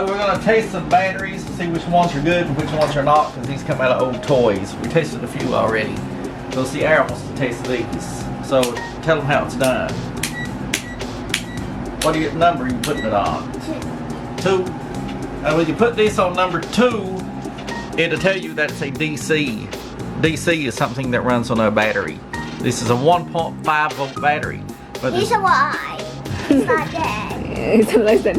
We're going to taste some batteries and see which ones are good and which ones are not, because these come out of old toys. We tasted a few already. So see, Aaron wants to taste these. So tell them how it's done. What do you get number you putting it on? 2. And when you put this on number 2, it'll tell you that it's a DC. DC is something that runs on a battery. This is a 1.5 volt battery. But Here's a Y. It's not dead. It's less than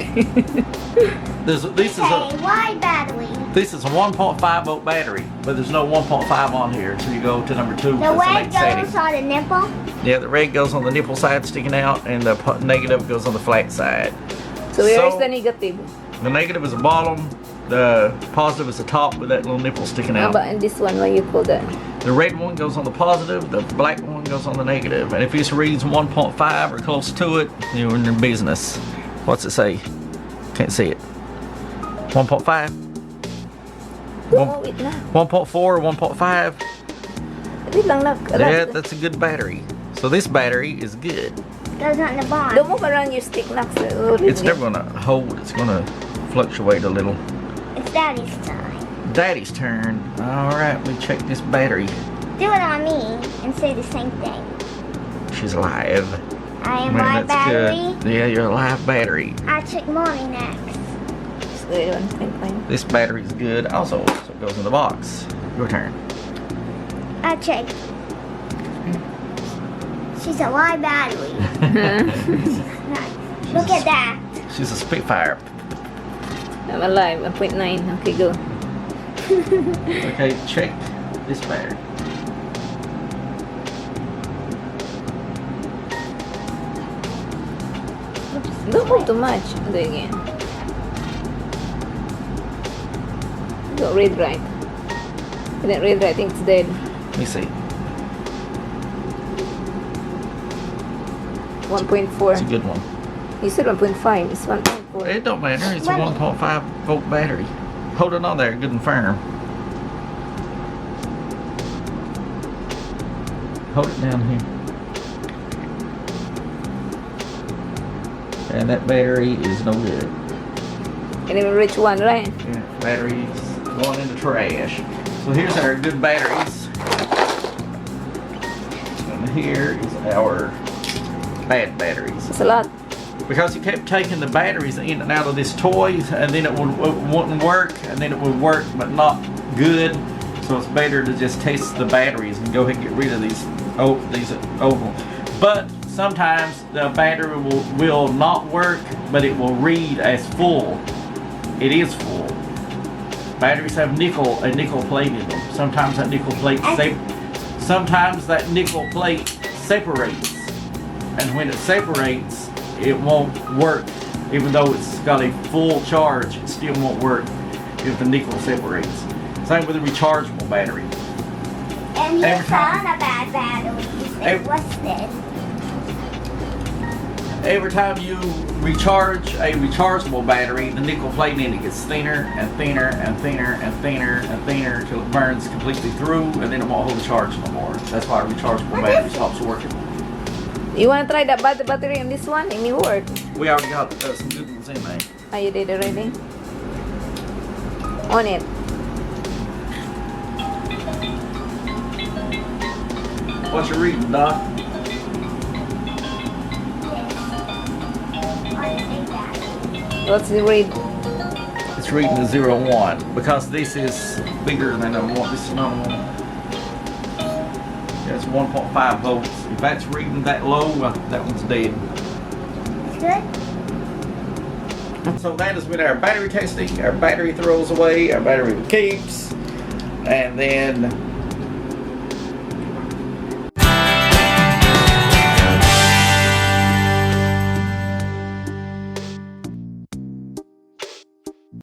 this is a Y battery. This is a 1.5 volt battery, but there's no 1.5 on here, so you go to number 2. The red goes on the nipple. Yeah, the red goes on the nipple side sticking out, and the negative goes on the flat side. So where is the negative? The negative is the bottom, the positive is the top with that little nipple sticking out. But in this one, what you call that? The red one goes on the positive, the black one goes on the negative. And if this reads 1.5 or close to it, you're in your business. What's it say? Can't see it. 1.5? Oh, wait na. 1.4 or 1.5? Wait lang lang. Yeah, that's a good battery. So this battery is good. Goes on the bottom. Don't move around your stick now. It's never gonna hold, it's gonna fluctuate a little. It's Daddy's time. Daddy's turn. Alright, we check this battery. Do it on me and say the same thing. She's alive. I am Man, live that's battery. good. Yeah, you're a live battery. I'll check mommy next. This battery's good also, so it goes in the box. Your turn. I'll check. She's a live battery. Look at that. She's a Spitfire. I'm alive. 1.9. Okay, go. Okay, check this battery. Don't move too much. Do it again. Go read right. I didn't read right. I think it's dead. Let me see. 1.4. It's a good one. You said 1.5. It's 1.4. It don't matter. It's a 1.5 volt battery. Hold it on there, good and firm. Hold it down here. And that battery is no good. Can't even reach 1, right? Yeah, battery's going in the trash. So here's our good batteries. And here is our bad batteries. It's a lot. Because he kept taking the batteries in and out of this toy, and then it wouldn't work, and then it would work but not good. So it's better to just test the batteries and go ahead and get rid of these oval. But sometimes the battery will not work, but it will read as full. It is full. Batteries have a nickel plate in them. Sometimes that nickel plate separates, and when it separates, it won't work. Even though it's got a full charge, it still won't work if the nickel separates. Same with a rechargeable battery. And here's on a bad battery. It's rusted. Every time you recharge a rechargeable battery, the nickel plate in it gets thinner and thinner and thinner and thinner and thinner until it burns completely through, and then it won't hold the charge no more. That's why a rechargeable battery stops working. You want to try that battery on this one? It may work. We already got some good ones in there. Oh, you did already? On it. What you reading, Doc? What's the read? It's reading the 01 because this is bigger than a 1. This is not a 1. Yeah, it's 1.5 volts. If that's reading that low, that one's dead. It's good. So that has been our battery testing, our battery throws away, our battery keeps, and then